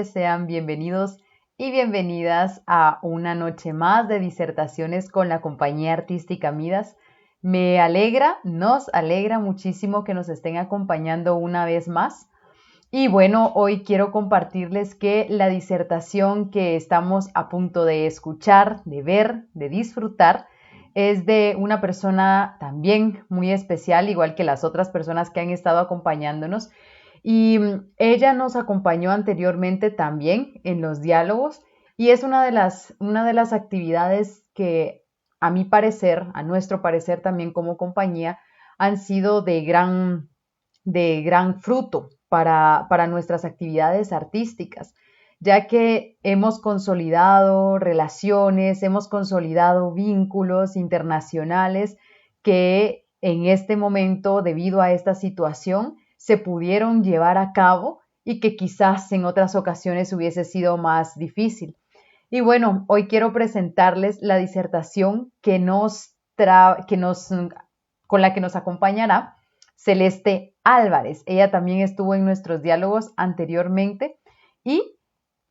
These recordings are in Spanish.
Sean bienvenidos y bienvenidas a una noche más de disertaciones con la compañía artística Midas. Nos alegra muchísimo que nos estén acompañando una vez más. Y bueno, hoy quiero compartirles que la disertación que estamos a punto de escuchar, de ver, de disfrutar, es de una persona también muy especial, igual que las otras personas que han estado acompañándonos. Y ella nos acompañó anteriormente también en los diálogos y es una de las actividades que a mi parecer, a nuestro parecer también como compañía, han sido de gran fruto para nuestras actividades artísticas, ya que hemos consolidado relaciones, hemos consolidado vínculos internacionales que en este momento, debido a esta situación, se pudieron llevar a cabo y que quizás en otras ocasiones hubiese sido más difícil. Y bueno, hoy quiero presentarles la disertación con la que nos acompañará Celeste Álvarez. Ella también estuvo en nuestros diálogos anteriormente y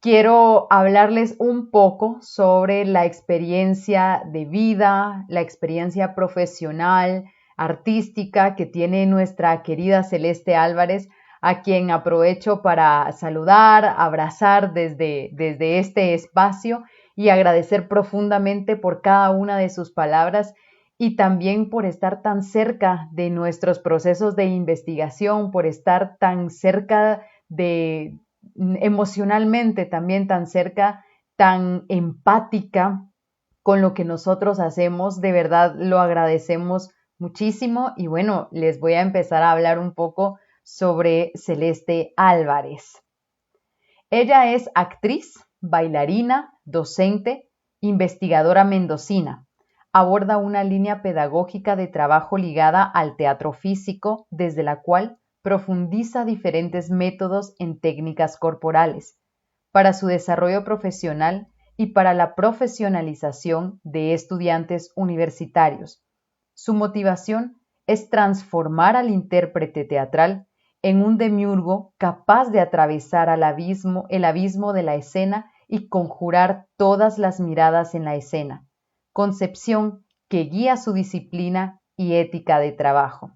quiero hablarles un poco sobre la experiencia de vida, la experiencia profesional, artística que tiene nuestra querida Celeste Álvarez, a quien aprovecho para saludar, abrazar desde este espacio y agradecer profundamente por cada una de sus palabras y también por estar tan cerca de nuestros procesos de investigación, por estar tan cerca emocionalmente también tan cerca, tan empática con lo que nosotros hacemos. De verdad lo agradecemos muchísimo y bueno, les voy a empezar a hablar un poco sobre Celeste Álvarez. Ella es actriz, bailarina, docente, investigadora mendocina. Aborda una línea pedagógica de trabajo ligada al teatro físico, desde la cual profundiza diferentes métodos en técnicas corporales para su desarrollo profesional y para la profesionalización de estudiantes universitarios. Su motivación es transformar al intérprete teatral en un demiurgo capaz de atravesar el abismo de la escena y conjurar todas las miradas en la escena, concepción que guía su disciplina y ética de trabajo.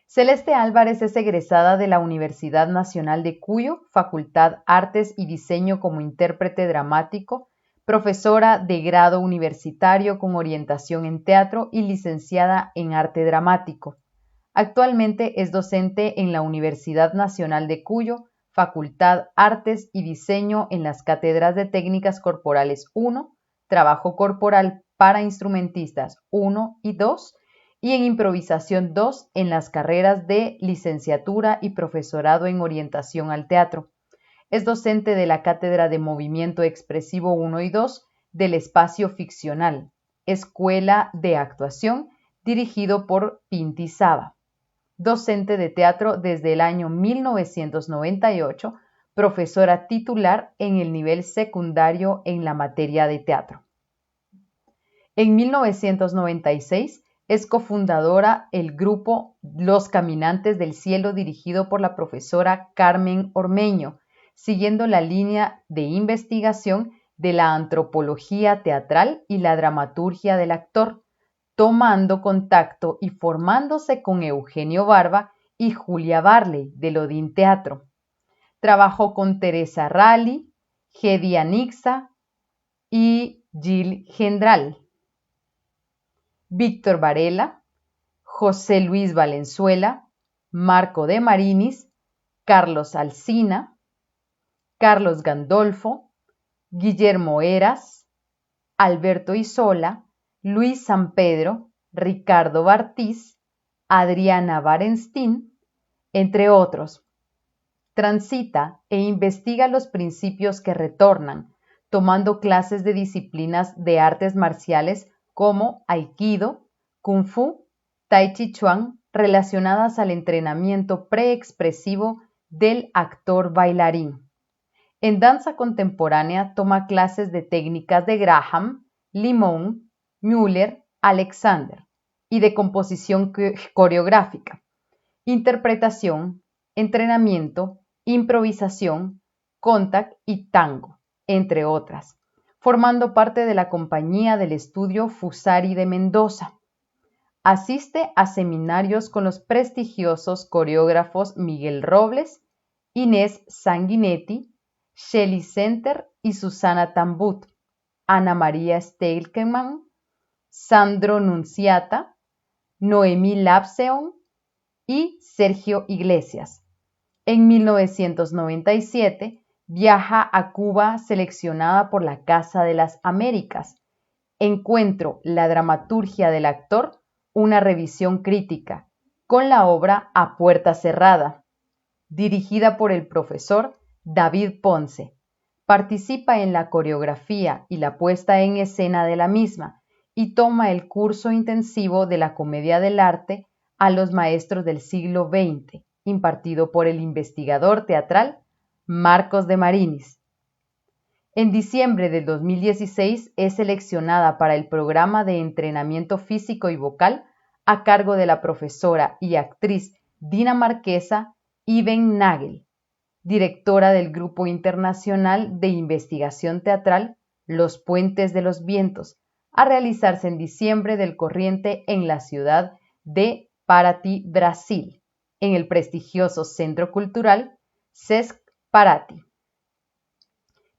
Celeste Álvarez es egresada de la Universidad Nacional de Cuyo, Facultad Artes y Diseño como intérprete dramático, profesora de grado universitario con orientación en teatro y licenciada en arte dramático. Actualmente es docente en la Universidad Nacional de Cuyo, Facultad Artes y Diseño en las cátedras de Técnicas Corporales 1, Trabajo Corporal para Instrumentistas 1 y 2, y en Improvisación 2 en las carreras de Licenciatura y Profesorado en Orientación al Teatro. Es docente de la Cátedra de Movimiento Expresivo 1 y 2 del Espacio Ficcional, Escuela de Actuación, dirigido por Pinti Saba. Docente de teatro desde el año 1998, profesora titular en el nivel secundario en la materia de teatro. En 1996 es cofundadora del grupo Los Caminantes del Cielo, dirigido por la profesora Carmen Ormeño, siguiendo la línea de investigación de la antropología teatral y la dramaturgia del actor, tomando contacto y formándose con Eugenio Barba y Julia Barley del Odín Teatro. Trabajó con Teresa Ralli, Hedy Anixa y Gil Gendral, Víctor Varela, José Luis Valenzuela, Marco de Marinis, Carlos Alsina, Carlos Gandolfo, Guillermo Heras, Alberto Isola, Luis San Pedro, Ricardo Bartiz, Adriana Barenstein, entre otros. Transita e investiga los principios que retornan, tomando clases de disciplinas de artes marciales como Aikido, Kung Fu, Tai Chi Chuan, relacionadas al entrenamiento preexpresivo del actor bailarín. En danza contemporánea toma clases de técnicas de Graham, Limón, Müller, Alexander y de composición coreográfica, interpretación, entrenamiento, improvisación, contact y tango, entre otras, formando parte de la compañía del estudio Fusari de Mendoza. Asiste a seminarios con los prestigiosos coreógrafos Miguel Robles, Inés Sanguinetti, Shelly Center y Susana Tambut, Ana María Stelkemann, Sandro Nunziata, Noemí Lapseon y Sergio Iglesias. En 1997 viaja a Cuba seleccionada por la Casa de las Américas. Encuentro la dramaturgia del actor, una revisión crítica, con la obra A Puerta Cerrada, dirigida por el profesor David Ponce. Participa en la coreografía y la puesta en escena de la misma y toma el curso intensivo de la comedia del arte a los maestros del siglo XX, impartido por el investigador teatral Marcos de Marinis. En diciembre del 2016 es seleccionada para el programa de entrenamiento físico y vocal a cargo de la profesora y actriz dinamarquesa Iben Nagel, directora del Grupo Internacional de Investigación Teatral Los Puentes de los Vientos, a realizarse en diciembre del corriente en la ciudad de Paraty, Brasil, en el prestigioso Centro Cultural Sesc Paraty.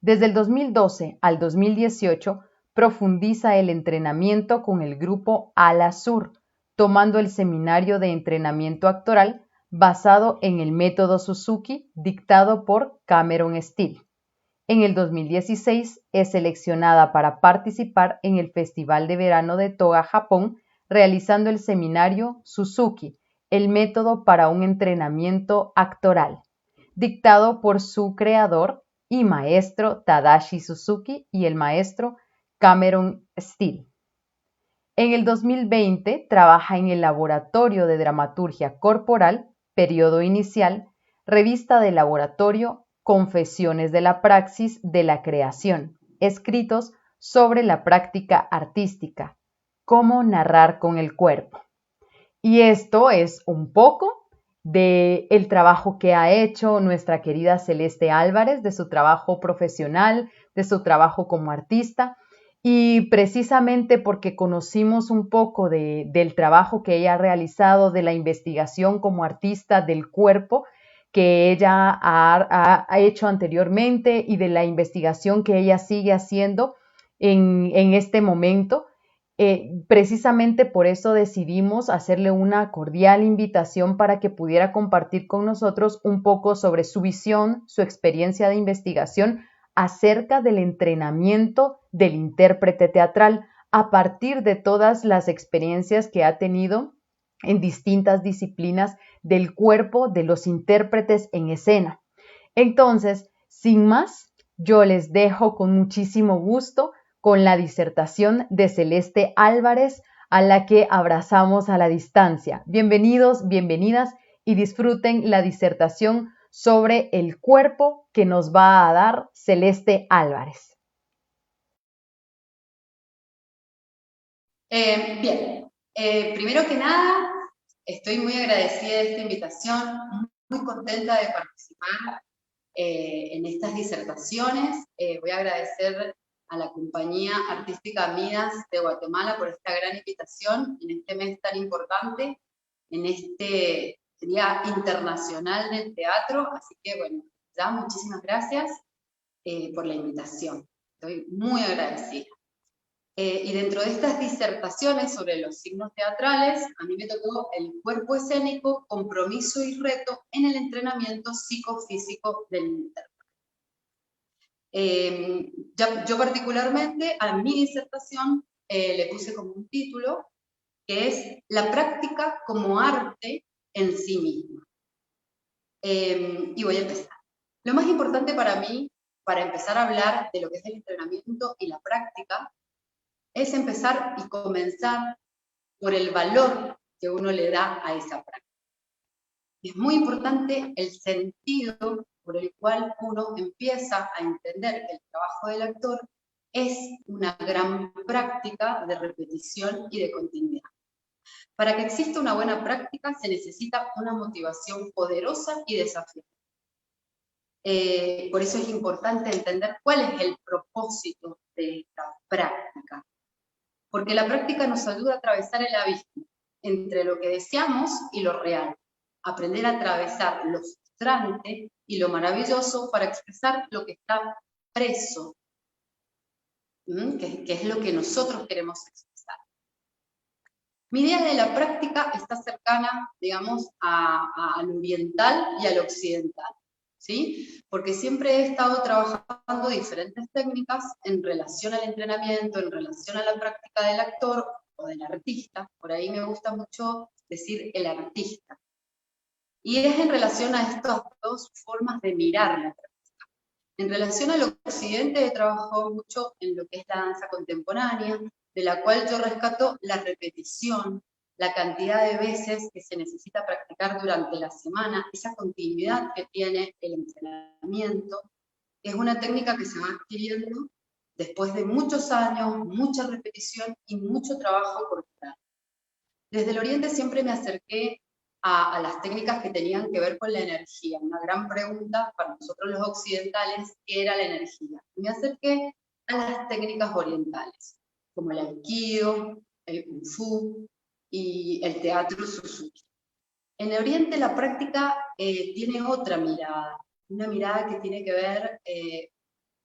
Desde el 2012 al 2018 profundiza el entrenamiento con el grupo Ala Sur, tomando el seminario de entrenamiento actoral basado en el método Suzuki dictado por Cameron Steele. En el 2016 es seleccionada para participar en el Festival de Verano de Toga, Japón, realizando el seminario Suzuki, el método para un entrenamiento actoral, dictado por su creador y maestro Tadashi Suzuki y el maestro Cameron Steele. En el 2020 trabaja en el Laboratorio de Dramaturgia Corporal, periodo inicial, revista de laboratorio Confesiones de la Praxis de la Creación, escritos sobre la práctica artística, cómo narrar con el cuerpo. Y esto es un poco del trabajo que ha hecho nuestra querida Celeste Álvarez, de su trabajo profesional, de su trabajo como artista. Y precisamente porque conocimos un poco del trabajo que ella ha realizado, de la investigación como artista del cuerpo que ella ha hecho anteriormente y de la investigación que ella sigue haciendo en este momento, precisamente por eso decidimos hacerle una cordial invitación para que pudiera compartir con nosotros un poco sobre su visión, su experiencia de investigación acerca del entrenamiento del intérprete teatral a partir de todas las experiencias que ha tenido en distintas disciplinas del cuerpo de los intérpretes en escena. Entonces, sin más, yo les dejo con muchísimo gusto con la disertación de Celeste Álvarez, a la que abrazamos a la distancia. Bienvenidos, bienvenidas y disfruten la disertación sobre el cuerpo que nos va a dar Celeste Álvarez. Bien, primero que nada, estoy muy agradecida de esta invitación, muy contenta de participar en estas disertaciones. Voy a agradecer a la Compañía Artística Midas de Guatemala por esta gran invitación en este mes tan importante, en este Día Internacional del Teatro. Así que, bueno, ya muchísimas gracias por la invitación. Estoy muy agradecida. Y dentro de estas disertaciones sobre los signos teatrales, a mí me tocó el cuerpo escénico, compromiso y reto en el entrenamiento psicofísico del intérprete. Yo particularmente a mi disertación le puse como un título que es La práctica como arte en sí misma. Y voy a empezar. Lo más importante para mí, para empezar a hablar de lo que es el entrenamiento y la práctica, es empezar y comenzar por el valor que uno le da a esa práctica. Es muy importante el sentido por el cual uno empieza a entender que el trabajo del actor es una gran práctica de repetición y de continuidad. Para que exista una buena práctica se necesita una motivación poderosa y desafiante. Por eso es importante entender cuál es el propósito de esta práctica. Porque la práctica nos ayuda a atravesar el abismo entre lo que deseamos y lo real. Aprender a atravesar lo frustrante y lo maravilloso para expresar lo que está preso, que es lo que nosotros queremos expresar. Mi idea de la práctica está cercana, digamos, al oriental y al occidental, ¿sí? Porque siempre he estado trabajando diferentes técnicas en relación al entrenamiento, en relación a la práctica del actor o del artista. Por ahí me gusta mucho decir el artista. Y es en relación a estas dos formas de mirar la práctica. En relación al occidente he trabajado mucho en lo que es la danza contemporánea, de la cual yo rescato la repetición, la cantidad de veces que se necesita practicar durante la semana, esa continuidad que tiene el entrenamiento. Es una técnica que se va adquiriendo después de muchos años, mucha repetición y mucho trabajo corporal. Desde el Oriente siempre me acerqué a las técnicas que tenían que ver con la energía. Una gran pregunta para nosotros los occidentales, ¿qué era la energía? Me acerqué a las técnicas orientales, como el aikido, el kung fu y el teatro Suzuki. En el Oriente la práctica tiene otra mirada, una mirada que tiene que ver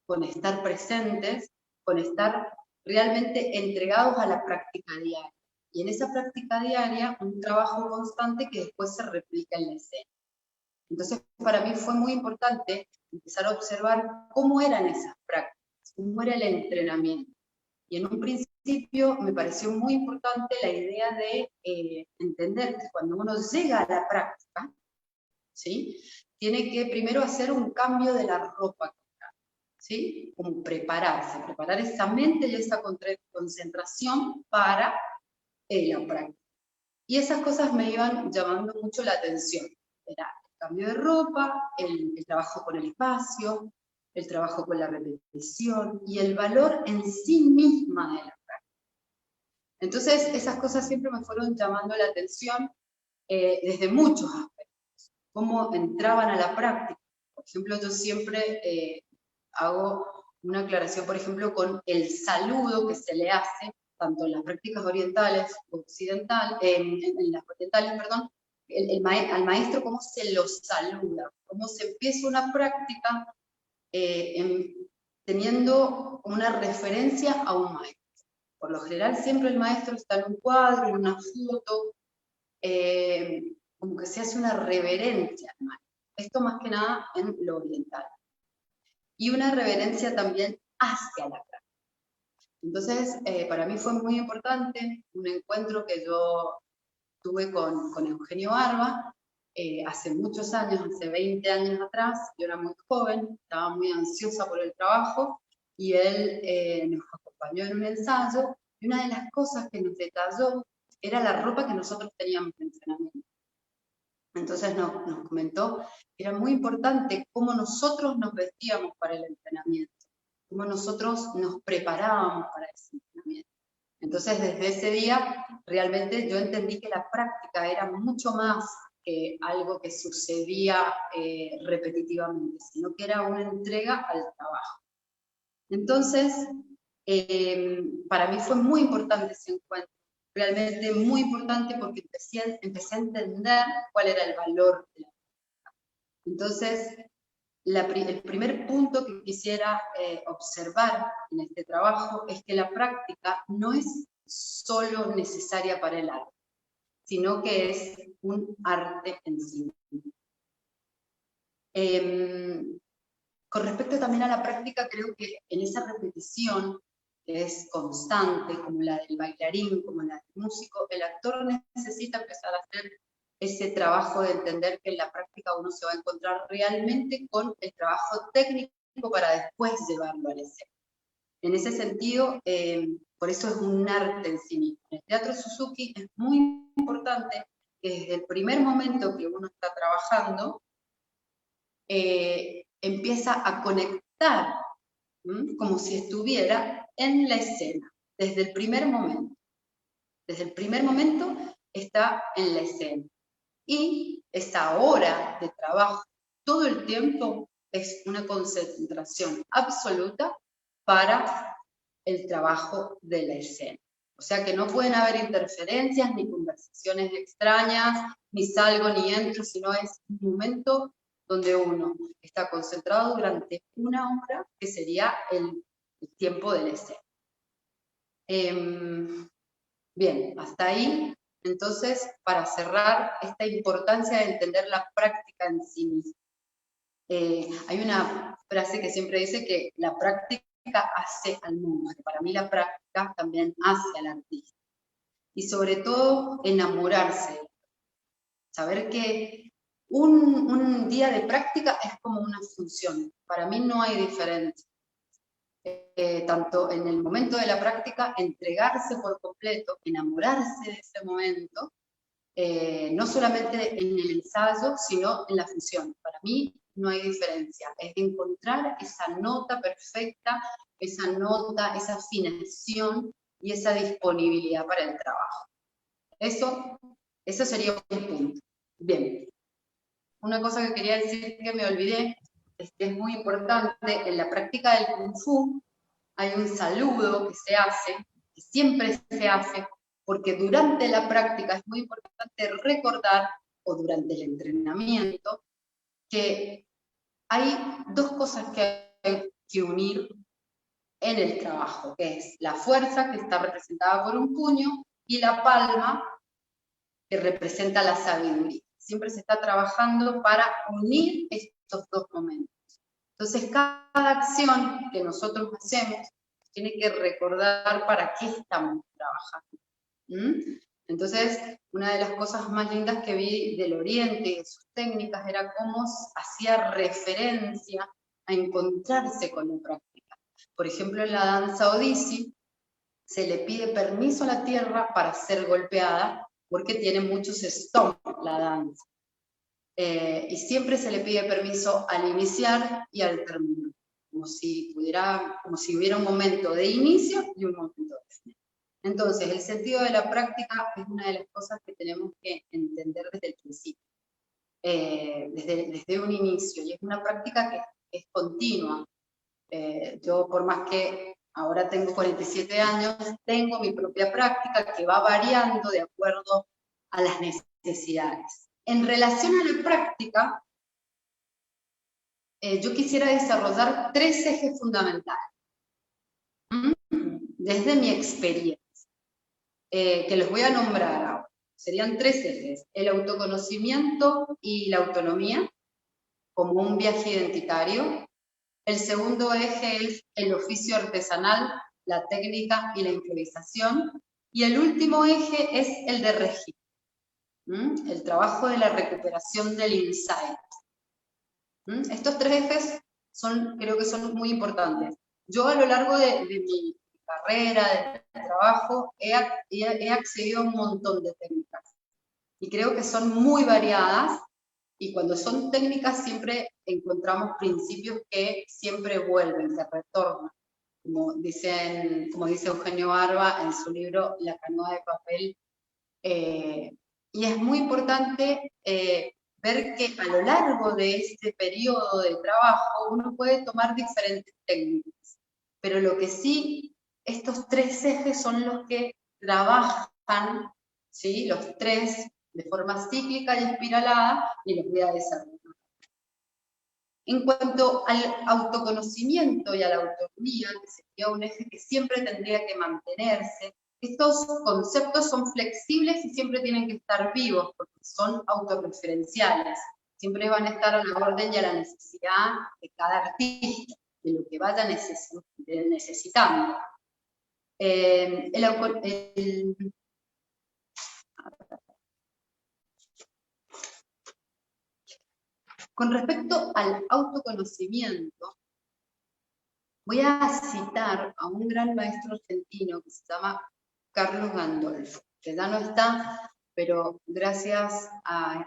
con estar presentes, con estar realmente entregados a la práctica diaria. Y en esa práctica diaria, un trabajo constante que después se replica en la escena. Entonces, para mí fue muy importante empezar a observar cómo eran esas prácticas, cómo era el entrenamiento. Y en un principio me pareció muy importante la idea de entender que cuando uno llega a la práctica, ¿sí? Tiene que primero hacer un cambio de la ropa, ¿sí? Como prepararse, preparar esa mente y esa concentración para la práctica. Y esas cosas me iban llamando mucho la atención. Era el cambio de ropa, el trabajo con el espacio, el trabajo con la repetición y el valor en sí misma de la práctica. Entonces, esas cosas siempre me fueron llamando la atención desde muchos aspectos. Cómo entraban a la práctica. Por ejemplo, yo siempre hago una aclaración, por ejemplo, con el saludo que se le hace, tanto en las prácticas orientales, occidentales, en las orientales, perdón, al maestro cómo se lo saluda, cómo se empieza una práctica teniendo una referencia a un maestro. Por lo general siempre el maestro está en un cuadro, en una foto, como que se hace una reverencia al maestro. Esto más que nada en lo oriental. Y una reverencia también hacia la práctica. Entonces, para mí fue muy importante un encuentro que yo tuve con Eugenio Barba hace muchos años, hace 20 años atrás. Yo era muy joven, estaba muy ansiosa por el trabajo y él nos acompañó en un ensayo y una de las cosas que nos detalló era la ropa que nosotros teníamos de entrenamiento. Entonces nos comentó que era muy importante cómo nosotros nos vestíamos para el entrenamiento, cómo nosotros nos preparábamos para ese entrenamiento. Entonces desde ese día realmente yo entendí que la práctica era mucho más que algo que sucedía repetitivamente, sino que era una entrega al trabajo. Entonces, para mí fue muy importante ese encuentro, realmente muy importante porque empecé a entender cuál era el valor de la práctica. Entonces, el primer punto que quisiera observar en este trabajo es que la práctica no es solo necesaria para el arte, sino que es un arte en sí mismo. Con respecto también a la práctica, creo que en esa repetición, que es constante, como la del bailarín, como la del músico, el actor necesita empezar a hacer ese trabajo de entender que en la práctica uno se va a encontrar realmente con el trabajo técnico para después llevarlo a la escena. En ese sentido, por eso es un arte en sí mismo. En el teatro Suzuki es muy importante que desde el primer momento que uno está trabajando, empieza a conectar como si estuviera en la escena, desde el primer momento. Desde el primer momento está en la escena. Y esa hora de trabajo todo el tiempo es una concentración absoluta para el trabajo de la escena. O sea que no pueden haber interferencias, ni conversaciones extrañas, ni salgo ni entro, sino es un momento donde uno está concentrado durante una hora, que sería el tiempo de la escena. Bien, hasta ahí. Entonces, para cerrar, esta importancia de entender la práctica en sí misma. Hay una frase que siempre dice que la práctica hace al monje. Para mí la práctica también hace al artista. Y sobre todo, enamorarse. Saber que un día de práctica es como una función. Para mí no hay diferencia. Tanto en el momento de la práctica, entregarse por completo, enamorarse de ese momento, no solamente en el ensayo, sino en la función. Para mí no hay diferencia, es encontrar esa nota perfecta, esa nota, esa afinación y esa disponibilidad para el trabajo. Eso sería un punto. Bien, una cosa que quería decir que me olvidé, es que es muy importante, en la práctica del Kung Fu hay un saludo que se hace, que siempre se hace, porque durante la práctica es muy importante recordar, o durante el entrenamiento, que hay dos cosas que hay que unir en el trabajo, que es la fuerza, que está representada por un puño, y la palma, que representa la sabiduría. Siempre se está trabajando para unir estos dos momentos. Entonces, cada acción que nosotros hacemos tiene que recordar para qué estamos trabajando. Entonces, una de las cosas más lindas que vi del Oriente y de sus técnicas era cómo hacía referencia a encontrarse con la práctica. Por ejemplo, en la danza Odissi se le pide permiso a la tierra para ser golpeada porque tiene muchos stomp la danza. Y siempre se le pide permiso al iniciar y al terminar, como si hubiera un momento de inicio y un momento de final. Entonces, el sentido de la práctica es una de las cosas que tenemos que entender desde el principio, desde un inicio, y es una práctica que es continua. Yo, por más que ahora tengo 47 años, tengo mi propia práctica que va variando de acuerdo a las necesidades. En relación a la práctica, yo quisiera desarrollar 3 ejes fundamentales, desde mi experiencia, que los voy a nombrar ahora. Serían 3 ejes: el autoconocimiento y la autonomía, como un viaje identitario. El segundo eje es el oficio artesanal, la técnica y la improvisación. Y el último eje es el de registro, el trabajo de la recuperación del insight. Estos 3 ejes creo que son muy importantes. Yo a lo largo de mi carrera, de mi trabajo, he accedido a un montón de técnicas. Y creo que son muy variadas, y cuando son técnicas siempre encontramos principios que siempre vuelven, que retornan. Como dice Eugenio Barba en su libro La canoa de papel. Y es muy importante ver que a lo largo de este periodo de trabajo uno puede tomar diferentes técnicas, pero lo que sí, estos 3 ejes son los que trabajan, ¿sí? Los 3 de forma cíclica y espiralada, y los voy a desarrollar. En cuanto al autoconocimiento y a la autonomía, que sería un eje que siempre tendría que mantenerse, estos conceptos son flexibles y siempre tienen que estar vivos, porque son autorreferenciales. Siempre van a estar a la orden y a la necesidad de cada artista, de lo que vaya necesitando. Con respecto al autoconocimiento, voy a citar a un gran maestro argentino que se llama Carlos Gandolfo, que ya no está, pero gracias a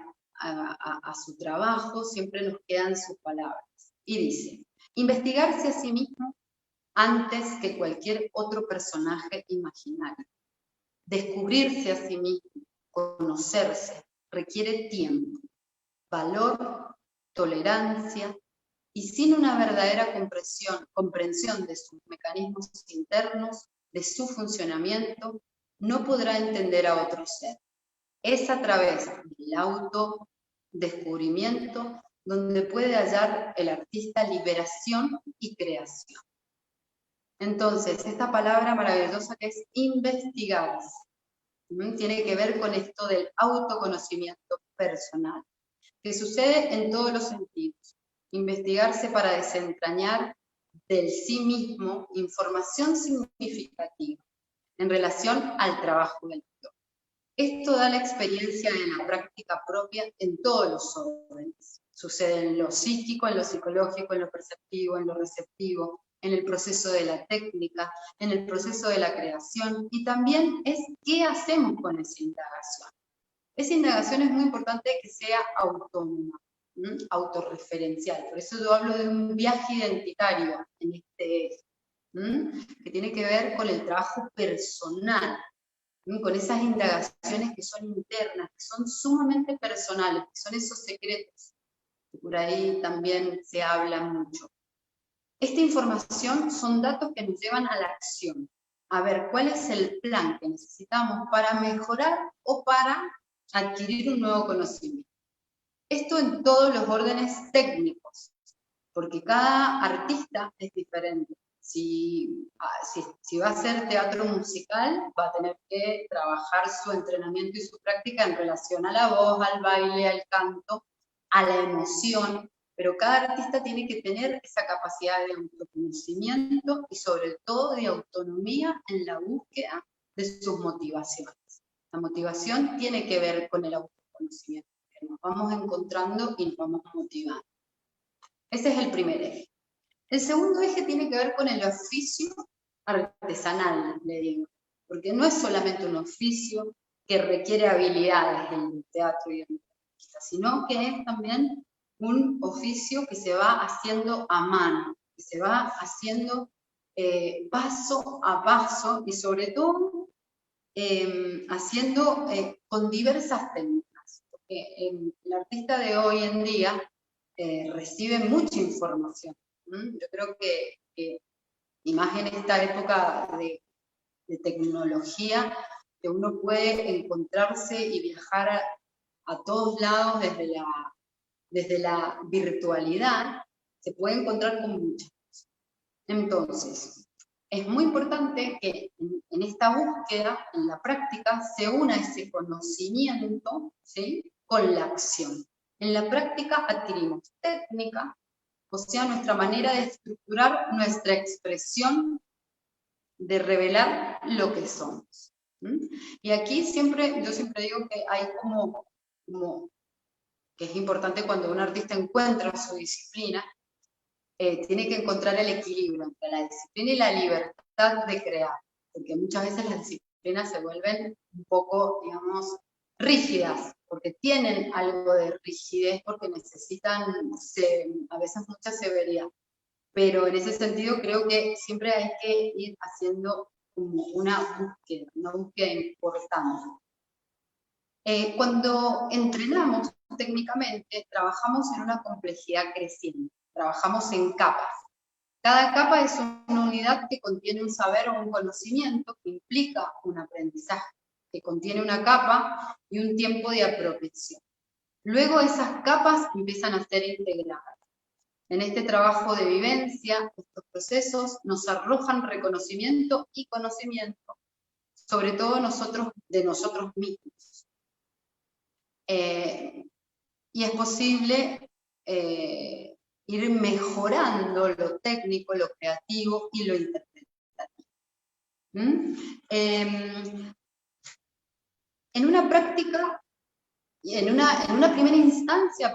su trabajo siempre nos quedan sus palabras. Y dice: investigarse a sí mismo antes que cualquier otro personaje imaginario. Descubrirse a sí mismo, conocerse, requiere tiempo, valor, tolerancia y sin una verdadera comprensión de sus mecanismos internos, de su funcionamiento, no podrá entender a otro ser. Es a través del autodescubrimiento donde puede hallar el artista liberación y creación. Entonces, esta palabra maravillosa que es investigar, tiene que ver con esto del autoconocimiento personal, que sucede en todos los sentidos. Investigarse para desentrañar del sí mismo información significativa en relación al trabajo del yo. Esto da la experiencia de la práctica propia en todos los órdenes. Sucede en lo psíquico, en lo psicológico, en lo perceptivo, en lo receptivo, en el proceso de la técnica, en el proceso de la creación, y también es qué hacemos con esa indagación. Esa indagación es muy importante que sea autónoma, autorreferencial. Por eso yo hablo de un viaje identitario en este que tiene que ver con el trabajo personal, con esas indagaciones que son internas, que son sumamente personales, que son esos secretos, que por ahí también se habla mucho. Esta información son datos que nos llevan a la acción, a ver cuál es el plan que necesitamos para mejorar o para adquirir un nuevo conocimiento. Esto en todos los órdenes técnicos, porque cada artista es diferente. Si va a hacer teatro musical, va a tener que trabajar su entrenamiento y su práctica en relación a la voz, al baile, al canto, a la emoción, pero cada artista tiene que tener esa capacidad de autoconocimiento y sobre todo de autonomía en la búsqueda de sus motivaciones. La motivación tiene que ver con el autoconocimiento, que nos vamos encontrando y nos vamos motivando. Ese es el primer eje. El segundo eje tiene que ver con el oficio artesanal, le digo, porque no es solamente un oficio que requiere habilidades en el teatro y en la música, sino que es también un oficio que se va haciendo a mano, que se va haciendo paso a paso y sobre todo haciendo con diversas técnicas. Porque el artista de hoy en día recibe mucha información. Yo creo que y más en esta época de tecnología, que uno puede encontrarse y viajar a todos lados desde la virtualidad, se puede encontrar con muchas cosas. Entonces, es muy importante que en esta búsqueda, en la práctica, se una ese conocimiento, ¿sí?, con la acción. En la práctica adquirimos técnica, o sea, nuestra manera de estructurar nuestra expresión, de revelar lo que somos. Y aquí yo siempre digo que hay como que es importante cuando un artista encuentra su disciplina, tiene que encontrar el equilibrio entre la disciplina y la libertad de crear, porque muchas veces las disciplinas se vuelven un poco, digamos, rígidas, porque tienen algo de rigidez, porque necesitan a veces mucha severidad. Pero en ese sentido creo que siempre hay que ir haciendo como una búsqueda importante. Cuando entrenamos técnicamente, trabajamos en una complejidad creciente, trabajamos en capas. Cada capa es una unidad que contiene un saber o un conocimiento que implica un aprendizaje, que contiene una capa y un tiempo de apropiación. Luego esas capas empiezan a ser integradas. En este trabajo de vivencia, estos procesos nos arrojan reconocimiento y conocimiento, sobre todo de nosotros mismos. Y es posible ir mejorando lo técnico, lo creativo y lo interpretativo. En una práctica, en una primera instancia,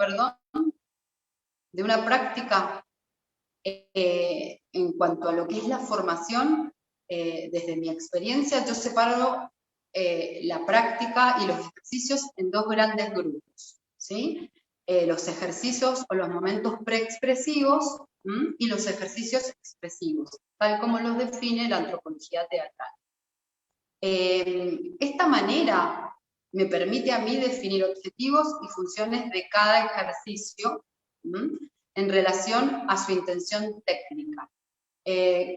de una práctica en cuanto a lo que es la formación, desde mi experiencia, yo separo la práctica y los ejercicios en dos grandes grupos, ¿sí? Los ejercicios o los momentos preexpresivos y los ejercicios expresivos, tal como los define la antropología teatral. Esta manera me permite a mí definir objetivos y funciones de cada ejercicio, en relación a su intención técnica.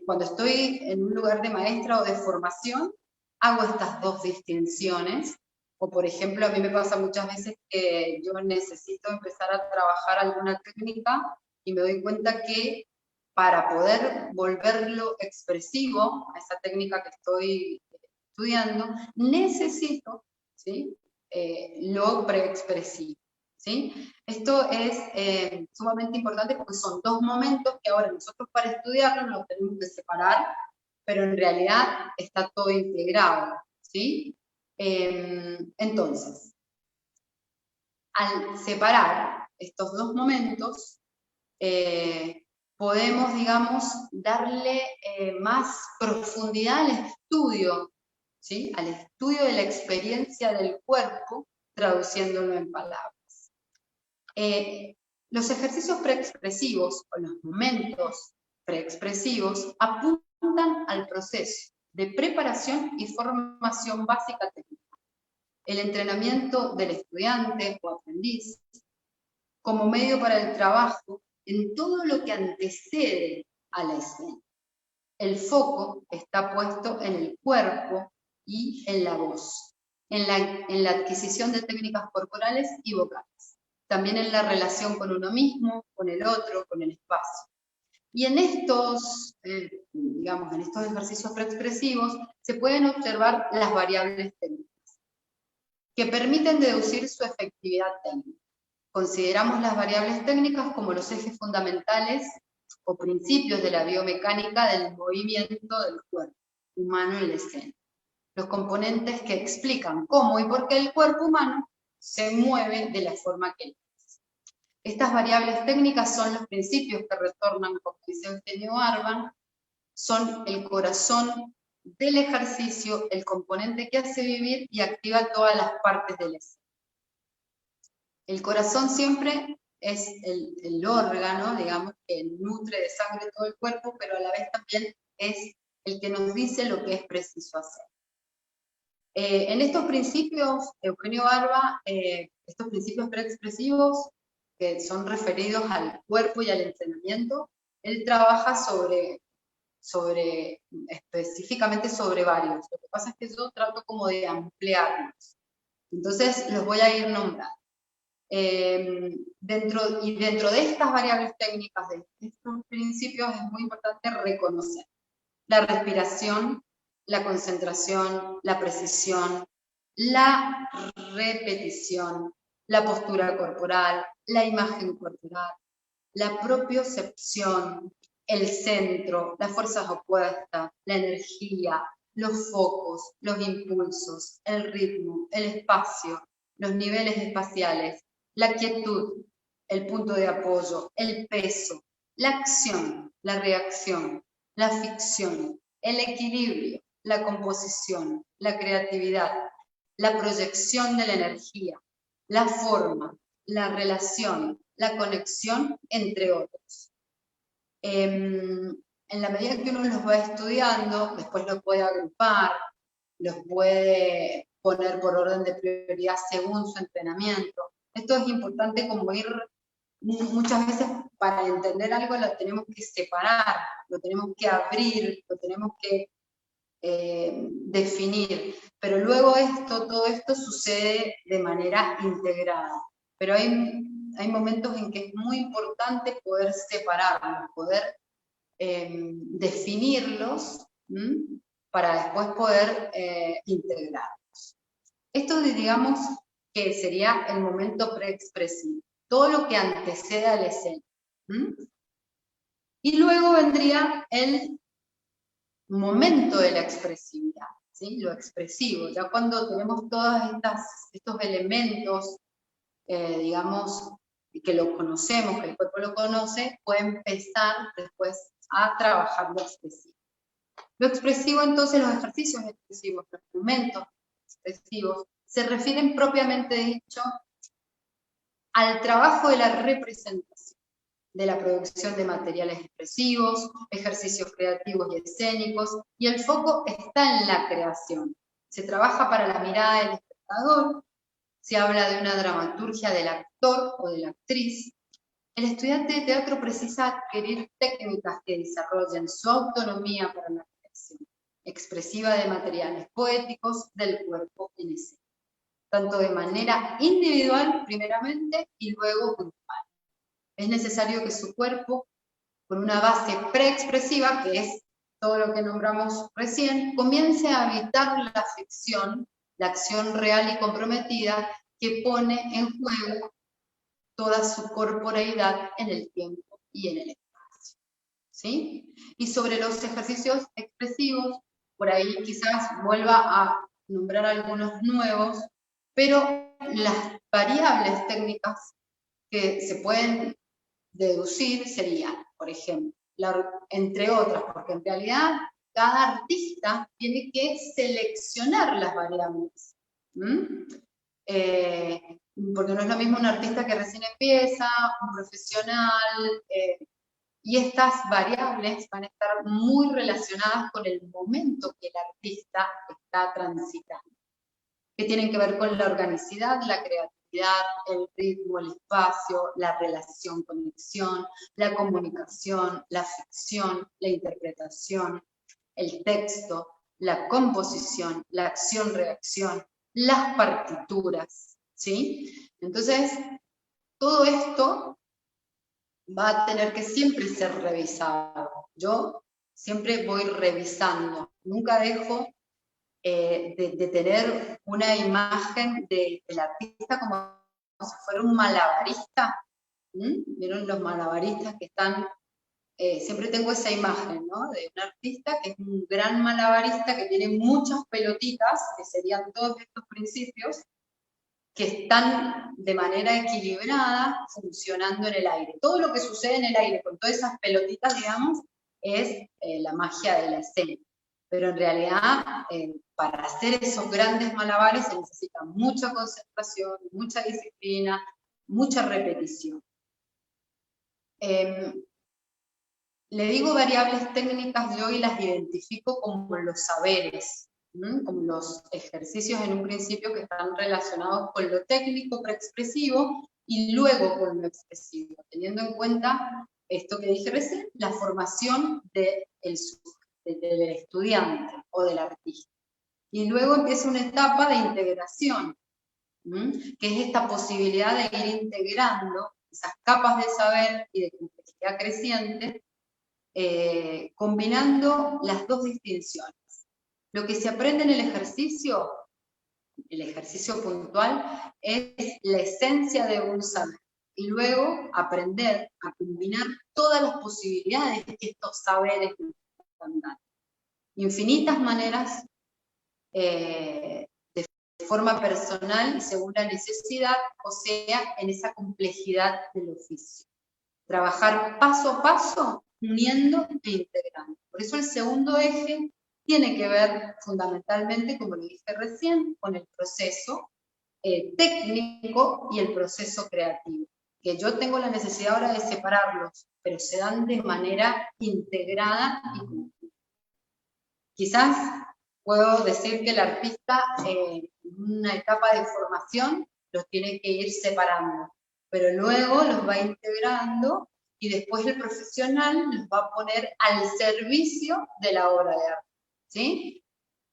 Cuando estoy en un lugar de maestra o de formación, hago estas dos distinciones. O por ejemplo, a mí me pasa muchas veces que yo necesito empezar a trabajar alguna técnica y me doy cuenta que para poder volverlo expresivo a esa técnica que estoy estudiando, necesito, ¿sí?, lo preexpresivo, ¿sí? Esto es sumamente importante porque son dos momentos que ahora nosotros para estudiarlo los tenemos que separar, pero en realidad está todo integrado, ¿sí? Entonces, al separar estos dos momentos, podemos, digamos, darle más profundidad al estudio, ¿sí?, al estudio de la experiencia del cuerpo, traduciéndolo en palabras. Los ejercicios preexpresivos o los momentos preexpresivos apuntan al proceso de preparación y formación básica técnica, el entrenamiento del estudiante o aprendiz como medio para el trabajo en todo lo que antecede a la escena. El foco está puesto en el cuerpo y en la voz, en la adquisición de técnicas corporales y vocales, también en la relación con uno mismo, con el otro, con el espacio. Y en estos, digamos, en estos ejercicios preexpresivos se pueden observar las variables técnicas que permiten deducir su efectividad técnica. Consideramos las variables técnicas como los ejes fundamentales o principios de la biomecánica del movimiento del cuerpo humano en la escena. Los componentes que explican cómo y por qué el cuerpo humano se mueve de la forma que lo hace. Estas variables técnicas son los principios que retornan, como dice Eugenio Arban, son el corazón del ejercicio, el componente que hace vivir y activa todas las partes del escena. El corazón siempre es el órgano, digamos, que nutre de sangre todo el cuerpo, pero a la vez también es el que nos dice lo que es preciso hacer. En estos principios, Eugenio Barba, estos principios preexpresivos, que son referidos al cuerpo y al entrenamiento, él trabaja específicamente sobre varios. Lo que pasa es que yo trato como de ampliarlos. Entonces los voy a ir nombrando. Dentro de estas variables técnicas, de estos principios, es muy importante reconocer la respiración, la concentración, la precisión, la repetición, la postura corporal, la imagen corporal, la propiocepción, el centro, las fuerzas opuestas, la energía, los focos, los impulsos, el ritmo, el espacio, los niveles espaciales, la quietud, el punto de apoyo, el peso, la acción, la reacción, la ficción, el equilibrio, la composición, la creatividad, la proyección de la energía, la forma, la relación, la conexión, entre otros. En la medida que uno los va estudiando, después los puede agrupar, los puede poner por orden de prioridad según su entrenamiento. Esto es importante como ir, muchas veces para entender algo lo tenemos que separar, lo tenemos que abrir, lo tenemos que definir, pero luego todo esto sucede de manera integrada. Pero hay momentos en que es muy importante poder separarlos, poder definirlos, para después poder integrarlos. Esto, digamos, que sería el momento preexpresivo, todo lo que antecede a la escena. Y luego vendría el momento de la expresividad, ¿sí? Lo expresivo, ya cuando tenemos todos estos elementos, digamos, que lo conocemos, que el cuerpo lo conoce, puede empezar después a trabajar lo expresivo. Lo expresivo, entonces, los ejercicios expresivos, los momentos expresivos, se refieren propiamente dicho al trabajo de la representación, de la producción de materiales expresivos, ejercicios creativos y escénicos, y el foco está en la creación. Se trabaja para la mirada del espectador, se habla de una dramaturgia del actor o de la actriz, El estudiante de teatro precisa adquirir técnicas que desarrollen su autonomía para la creación expresiva de materiales poéticos del cuerpo en escena, tanto de manera individual primeramente y luego grupal. Es necesario que su cuerpo, con una base preexpresiva, que es todo lo que nombramos recién, comience a habitar la ficción, la acción real y comprometida que pone en juego toda su corporeidad en el tiempo y en el espacio. ¿Sí? Y sobre los ejercicios expresivos, por ahí quizás vuelva a nombrar algunos nuevos, pero las variables técnicas que se pueden deducir serían, por ejemplo, entre otras, porque en realidad cada artista tiene que seleccionar las variables. Porque no es lo mismo un artista que recién empieza, un profesional, y estas variables van a estar muy relacionadas con el momento que el artista está transitando, que tienen que ver con la organicidad, la creatividad, el ritmo, el espacio, la relación, conexión, la comunicación, la ficción, la interpretación, el texto, la composición, la acción-reacción, las partituras, ¿sí? Entonces, todo esto va a tener que siempre ser revisado. Yo siempre voy revisando, nunca dejo de tener una imagen del artista como si fuera un malabarista. ¿Vieron los malabaristas que están? Siempre tengo esa imagen, ¿no? De un artista que es un gran malabarista que tiene muchas pelotitas, que serían todos estos principios, que están de manera equilibrada funcionando en el aire. Todo lo que sucede en el aire con todas esas pelotitas, digamos, es la magia de la escena. Pero en realidad, para hacer esos grandes malabares se necesita mucha concentración, mucha disciplina, mucha repetición. Le digo variables técnicas yo y las identifico como los saberes, como los ejercicios en un principio que están relacionados con lo técnico preexpresivo y luego con lo expresivo, teniendo en cuenta esto que dije recién, la formación del estudiante o del artista. Y luego empieza una etapa de integración, que es esta posibilidad de ir integrando esas capas de saber y de complejidad creciente, combinando las dos distinciones. Lo que se aprende en el ejercicio puntual, es la esencia de un saber. Y luego aprender a combinar todas las posibilidades que estos saberes nos están dando. Infinitas maneras, de forma personal y según la necesidad, o sea, en esa complejidad del oficio. Trabajar paso a paso, uniendo e integrando. Por eso el segundo eje tiene que ver fundamentalmente, como lo dije recién, con el proceso técnico y el proceso creativo. Que yo tengo la necesidad ahora de separarlos, pero se dan de manera integrada y conjunta. Quizás puedo decir que el artista en una etapa de formación los tiene que ir separando, pero luego los va integrando y después el profesional los va a poner al servicio de la obra de arte, ¿sí?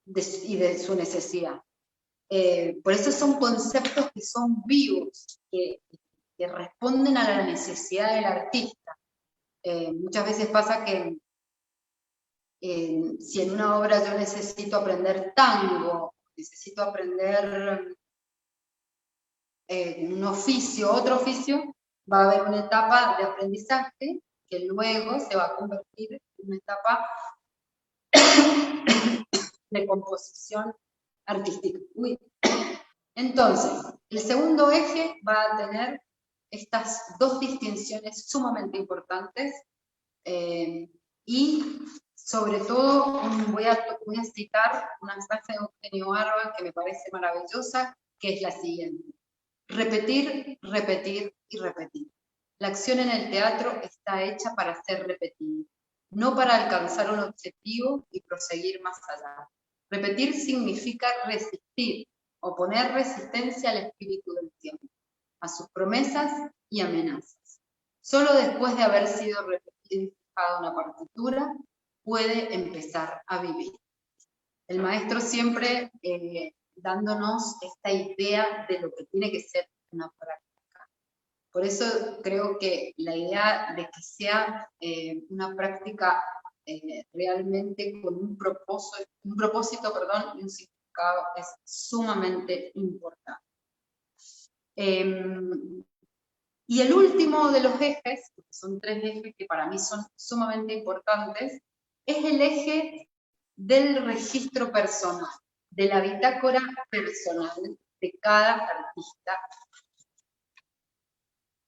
Y de su necesidad. Por eso son conceptos que son vivos, que responden a la necesidad del artista. Muchas veces pasa que si en una obra yo necesito aprender tango, necesito aprender un oficio, otro oficio, va a haber una etapa de aprendizaje que luego se va a convertir en una etapa de composición artística. Entonces, el segundo eje va a tener estas dos distinciones sumamente importantes, y sobre todo voy a citar una frase de Eugenio Barba que me parece maravillosa, que es la siguiente: repetir, repetir y repetir. La acción en el teatro está hecha para ser repetida, no para alcanzar un objetivo y proseguir más allá. Repetir significa resistir, oponer resistencia al espíritu del tiempo, a sus promesas y amenazas. Solo después de haber sido repetida y fijada una partitura, puede empezar a vivir. El maestro siempre dándonos esta idea de lo que tiene que ser una práctica. Por eso creo que la idea de que sea una práctica realmente con un propósito, y un significado es sumamente importante. Y el último de los ejes, que son 3 ejes que para mí son sumamente importantes, es el eje del registro personal, de la bitácora personal de cada artista.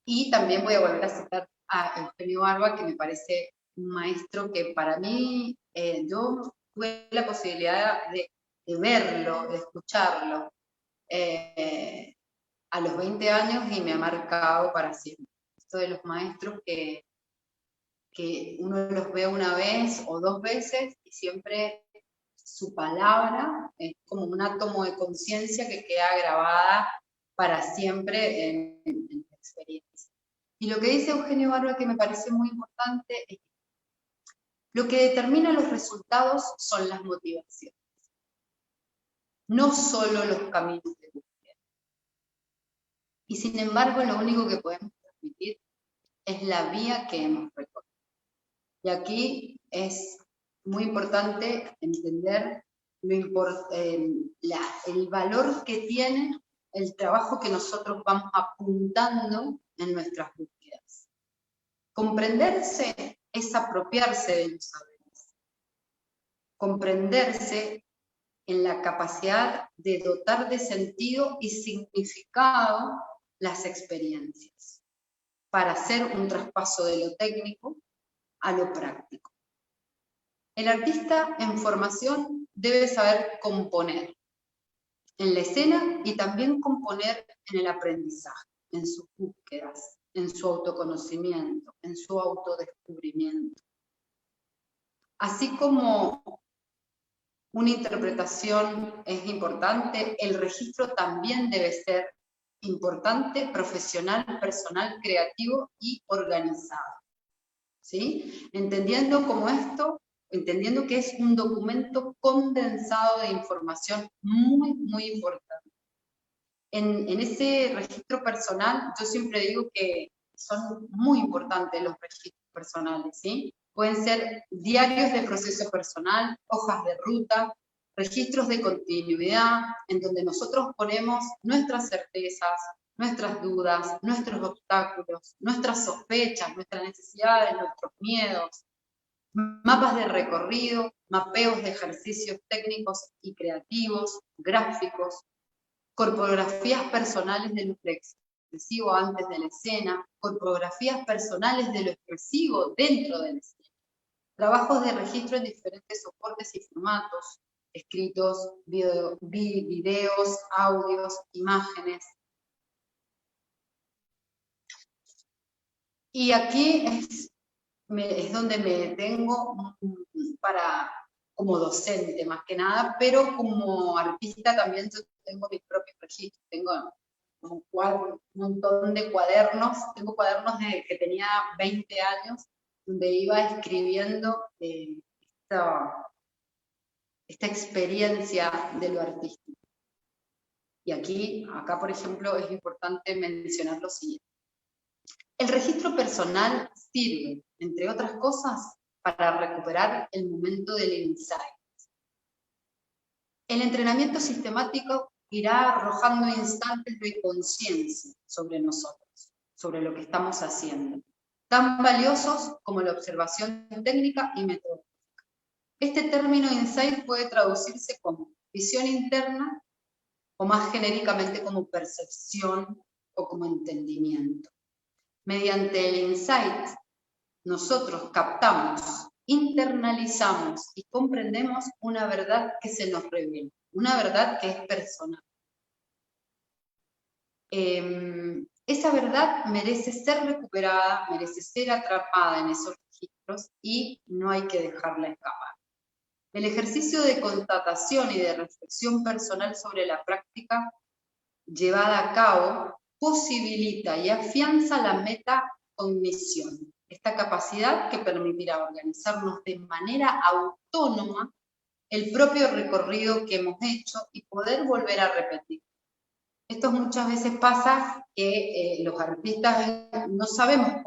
Y también voy a volver a citar a Eugenio Barba, que me parece un maestro que para mí, yo tuve la posibilidad de verlo, de escucharlo a los 20 años y me ha marcado para siempre. Esto de los maestros que uno los ve una vez o 2 veces y siempre su palabra es como un átomo de conciencia que queda grabada para siempre en la experiencia. Y lo que dice Eugenio Barba, que me parece muy importante, es que lo que determina los resultados son las motivaciones, no solo los caminos de búsqueda. Y sin embargo, lo único que podemos transmitir es la vía que hemos recorrido. Y aquí es muy importante entender el valor que tiene el trabajo que nosotros vamos apuntando en nuestras búsquedas. Comprenderse es apropiarse de los saberes. Comprenderse en la capacidad de dotar de sentido y significado las experiencias, para hacer un traspaso de lo técnico a lo práctico. El artista en formación debe saber componer en la escena y también componer en el aprendizaje, en sus búsquedas, en su autoconocimiento, en su autodescubrimiento. Así como una interpretación es importante, el registro también debe ser importante, profesional, personal, creativo y organizado. ¿Sí? Entendiendo que es un documento condensado de información muy, muy importante. En ese registro personal, yo siempre digo que son muy importantes los registros personales, ¿sí? Pueden ser diarios de proceso personal, hojas de ruta, registros de continuidad, en donde nosotros ponemos nuestras certezas, nuestras dudas, nuestros obstáculos, nuestras sospechas, nuestras necesidades, nuestros miedos, mapas de recorrido, mapeos de ejercicios técnicos y creativos, gráficos, corpografías personales de lo expresivo antes de la escena, corpografías personales de lo expresivo dentro de la escena, trabajos de registro en diferentes soportes y formatos, escritos, videos, audios, imágenes. Y aquí es donde me detengo como docente más que nada, pero como artista también yo tengo mis propios registros, tengo un montón de cuadernos, tengo cuadernos desde que tenía 20 años, donde iba escribiendo esta experiencia de lo artístico. Y acá por ejemplo, es importante mencionar lo siguiente. El registro personal sirve, entre otras cosas, para recuperar el momento del insight. El entrenamiento sistemático irá arrojando instantes de conciencia sobre nosotros, sobre lo que estamos haciendo, tan valiosos como la observación técnica y metodológica. Este término insight puede traducirse como visión interna o más genéricamente como percepción o como entendimiento. Mediante el insight, nosotros captamos, internalizamos y comprendemos una verdad que se nos revela, una verdad que es personal. Esa verdad merece ser recuperada, merece ser atrapada en esos registros y no hay que dejarla escapar. El ejercicio de constatación y de reflexión personal sobre la práctica llevada a cabo posibilita y afianza la meta cognición, esta capacidad que permitirá organizarnos de manera autónoma el propio recorrido que hemos hecho y poder volver a repetir. Esto muchas veces pasa que los artistas no sabemos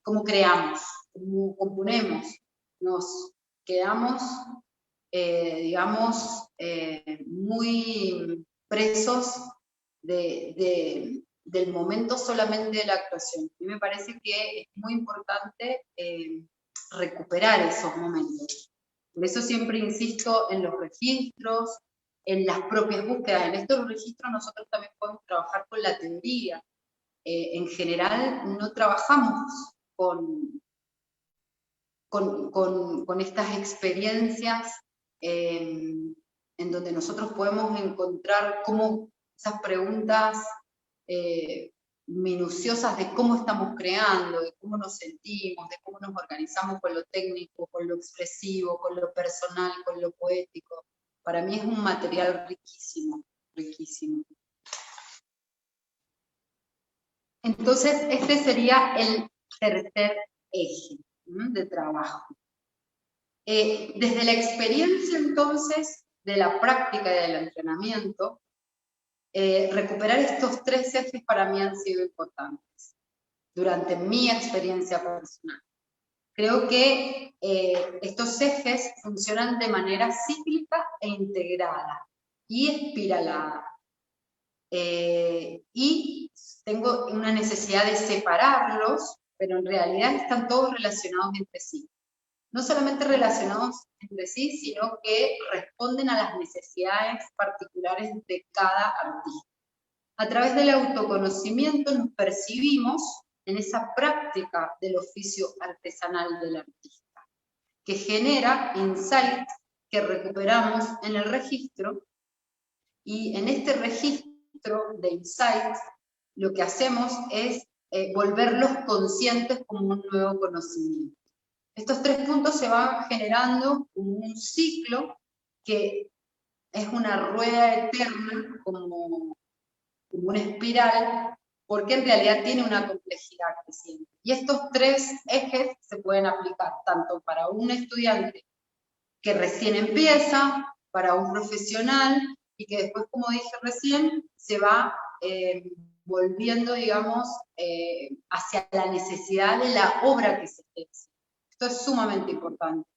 cómo creamos, cómo componemos, nos quedamos, digamos, muy presos del momento solamente de la actuación. A mí me parece que es muy importante recuperar esos momentos. Por eso siempre insisto en los registros, en las propias búsquedas. En estos registros nosotros también podemos trabajar con la teoría. En general no trabajamos con estas experiencias en donde nosotros podemos encontrar cómo esas preguntas minuciosas de cómo estamos creando, de cómo nos sentimos, de cómo nos organizamos con lo técnico, con lo expresivo, con lo personal, con lo poético. Para mí es un material riquísimo, riquísimo. Entonces, este sería el tercer eje de trabajo. Desde la experiencia, entonces, de la práctica y del entrenamiento, recuperar estos tres ejes para mí han sido importantes durante mi experiencia personal. Creo que estos ejes funcionan de manera cíclica e integrada y espiralada. Y tengo una necesidad de separarlos, pero en realidad están todos relacionados entre sí. No solamente relacionados entre sí, sino que responden a las necesidades particulares de cada artista. A través del autoconocimiento nos percibimos en esa práctica del oficio artesanal del artista, que genera insights que recuperamos en el registro, y en este registro de insights lo que hacemos es volverlos conscientes como un nuevo conocimiento. Estos tres puntos se van generando como un ciclo que es una rueda eterna, como una espiral, porque en realidad tiene una complejidad creciente. Y estos tres ejes se pueden aplicar tanto para un estudiante que recién empieza, para un profesional, y que después, como dije recién, se va volviendo, digamos, hacia la necesidad de la obra que se hace. Esto es sumamente importante.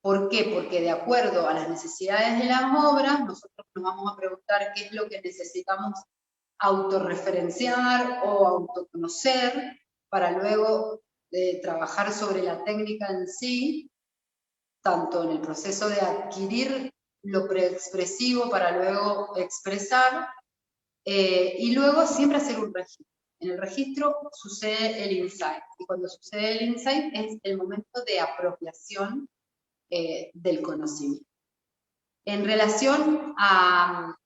¿Por qué? Porque de acuerdo a las necesidades de las obras, nosotros nos vamos a preguntar qué es lo que necesitamos autorreferenciar o autoconocer para luego trabajar sobre la técnica en sí, tanto en el proceso de adquirir lo preexpresivo para luego expresar, y luego siempre hacer un registro. En el registro sucede el insight, y cuando sucede el insight es el momento de apropiación del conocimiento. En relación a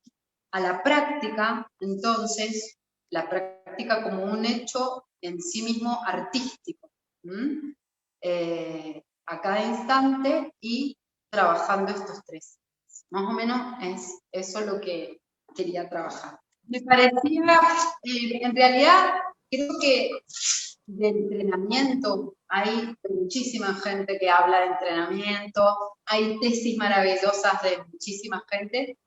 la práctica, entonces, la práctica como un hecho en sí mismo artístico, a cada instante y trabajando estos tres. Más o menos es eso lo que quería trabajar. Me parecía, en realidad, creo que de entrenamiento hay muchísima gente que habla de entrenamiento, hay tesis maravillosas de muchísima gente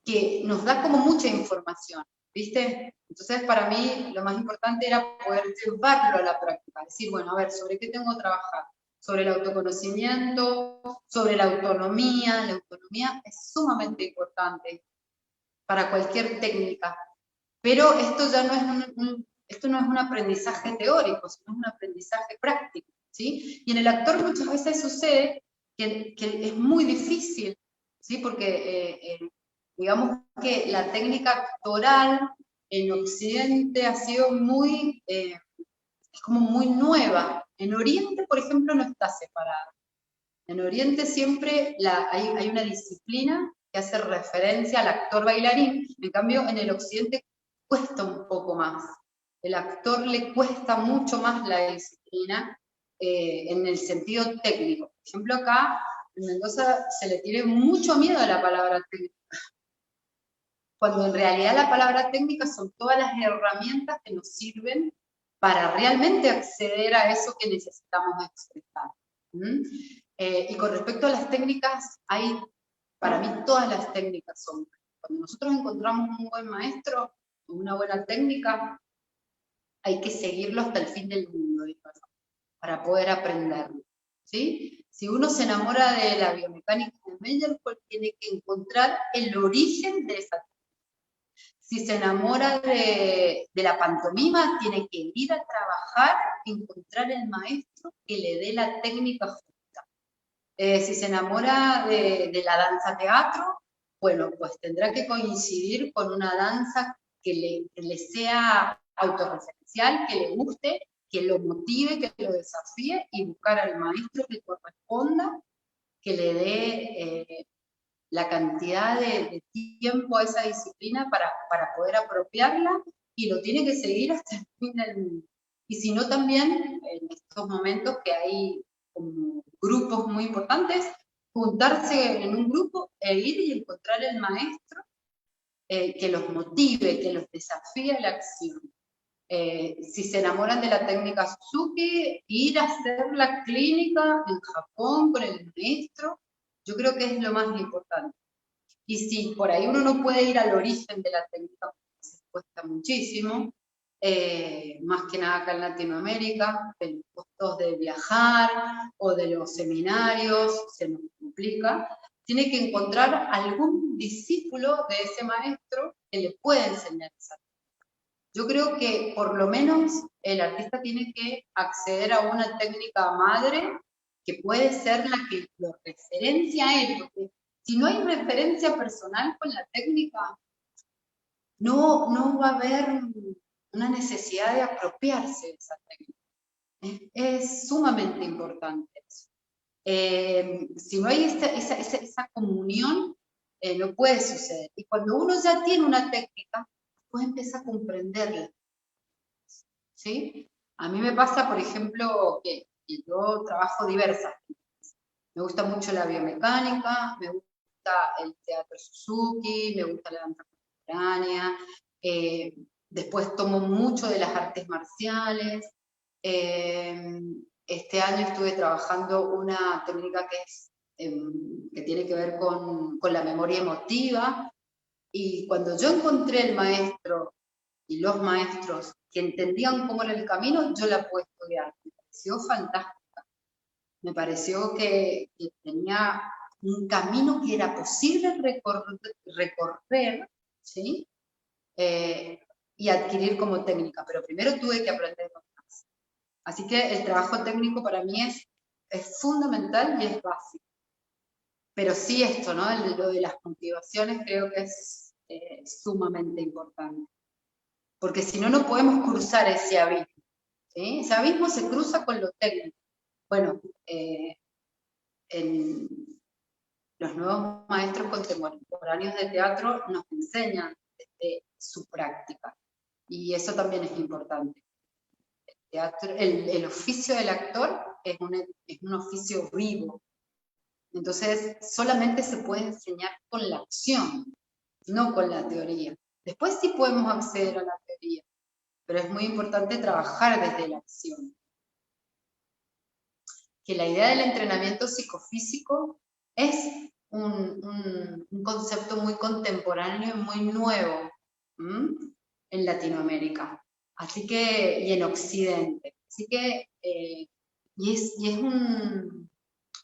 que nos da como mucha información, ¿viste? Entonces, para mí, lo más importante era poder llevarlo a la práctica, decir, bueno, a ver, ¿sobre qué tengo que trabajar? Sobre el autoconocimiento, sobre la autonomía. La autonomía es sumamente importante para cualquier técnica, pero esto ya no es esto no es un aprendizaje teórico, sino un aprendizaje práctico, ¿sí? Y en el actor muchas veces sucede que es muy difícil, ¿sí? Porque digamos que la técnica actoral en Occidente ha sido muy, es como muy nueva. En Oriente, por ejemplo, no está separada. En Oriente siempre hay una disciplina que hace referencia al actor bailarín, en cambio en el Occidente cuesta un poco más. El actor le cuesta mucho más la disciplina en el sentido técnico. Por ejemplo, acá en Mendoza se le tiene mucho miedo a la palabra técnica, cuando en realidad la palabra técnica son todas las herramientas que nos sirven para realmente acceder a eso que necesitamos expresar. Y con respecto a las técnicas, para mí todas las técnicas son. Cuando nosotros encontramos un buen maestro, una buena técnica, hay que seguirlo hasta el fin del mundo, para poder aprenderlo, ¿sí? Si uno se enamora de la biomecánica de Meyerhold, tiene que encontrar el origen de esa técnica. Si se enamora de la pantomima, tiene que ir a trabajar, encontrar el maestro que le dé la técnica justa. Si se enamora de la danza teatro, bueno, pues tendrá que coincidir con una danza que le sea autorreferencial, que le guste, que lo motive, que lo desafíe, y buscar al maestro que corresponda, que le dé la cantidad de tiempo a esa disciplina para poder apropiarla, y lo tiene que seguir hasta el fin del mundo. Y si no, también en estos momentos que hay como grupos muy importantes, juntarse en un grupo e ir y encontrar el maestro que los motive, que los desafíe a la acción. Si se enamoran de la técnica Suzuki, ir a hacer la clínica en Japón con el maestro, yo creo que es lo más importante. Y si por ahí uno no puede ir al origen de la técnica, porque se cuesta muchísimo, más que nada acá en Latinoamérica, de los costos de viajar o de los seminarios, se nos complica, tiene que encontrar algún discípulo de ese maestro que le pueda enseñar esa técnica. Yo creo que por lo menos el artista tiene que acceder a una técnica madre que puede ser la que lo referencia a él, porque si no hay referencia personal con la técnica, no va a haber una necesidad de apropiarse de esa técnica. Es sumamente importante eso. Si no hay esa comunión, no puede suceder. Y cuando uno ya tiene una técnica, puede empezar a comprenderla. ¿Sí? A mí me pasa, por ejemplo, que yo trabajo diversas. Me gusta mucho la biomecánica, me gusta el teatro Suzuki, me gusta la danza contemporánea, después tomo mucho de las artes marciales. Este año estuve trabajando una técnica que tiene que ver con la memoria emotiva, y cuando yo encontré el maestro y los maestros que entendían cómo era el camino, yo la pude estudiar. Me pareció fantástica. Me pareció que tenía un camino que era posible recorrer, ¿sí? Y adquirir como técnica, pero primero tuve que aprender más. Así que el trabajo técnico para mí es fundamental y es básico. Pero sí esto, ¿no? Lo de las motivaciones creo que es sumamente importante. Porque si no, no podemos cruzar ese abismo. ¿Sí? Ese abismo se cruza con lo técnico. Bueno, los nuevos maestros contemporáneos de teatro nos enseñan desde su práctica. Y eso también es importante. El oficio del actor es un oficio vivo. Entonces, solamente se puede enseñar con la acción, no con la teoría. Después sí podemos acceder a la teoría, pero es muy importante trabajar desde la acción. Que la idea del entrenamiento psicofísico es un concepto muy contemporáneo y muy nuevo en Latinoamérica, y en Occidente. Así que, y es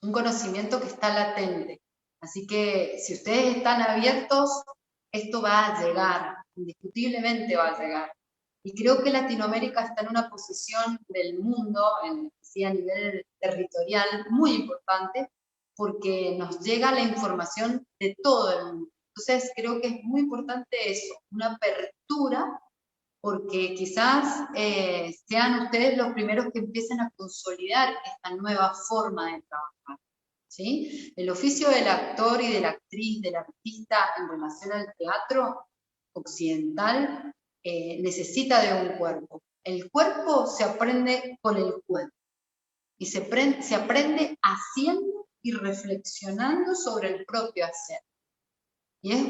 un conocimiento que está latente. Así que si ustedes están abiertos, esto va a llegar, indiscutiblemente va a llegar. Y creo que Latinoamérica está en una posición del mundo, a nivel territorial, muy importante, porque nos llega la información de todo el mundo. Entonces creo que es muy importante eso, una apertura, porque quizás sean ustedes los primeros que empiecen a consolidar esta nueva forma de trabajar. ¿Sí? El oficio del actor y de la actriz, del artista en relación al teatro occidental necesita de un cuerpo. El cuerpo se aprende con el cuerpo y se aprende haciendo y reflexionando sobre el propio hacer. Y es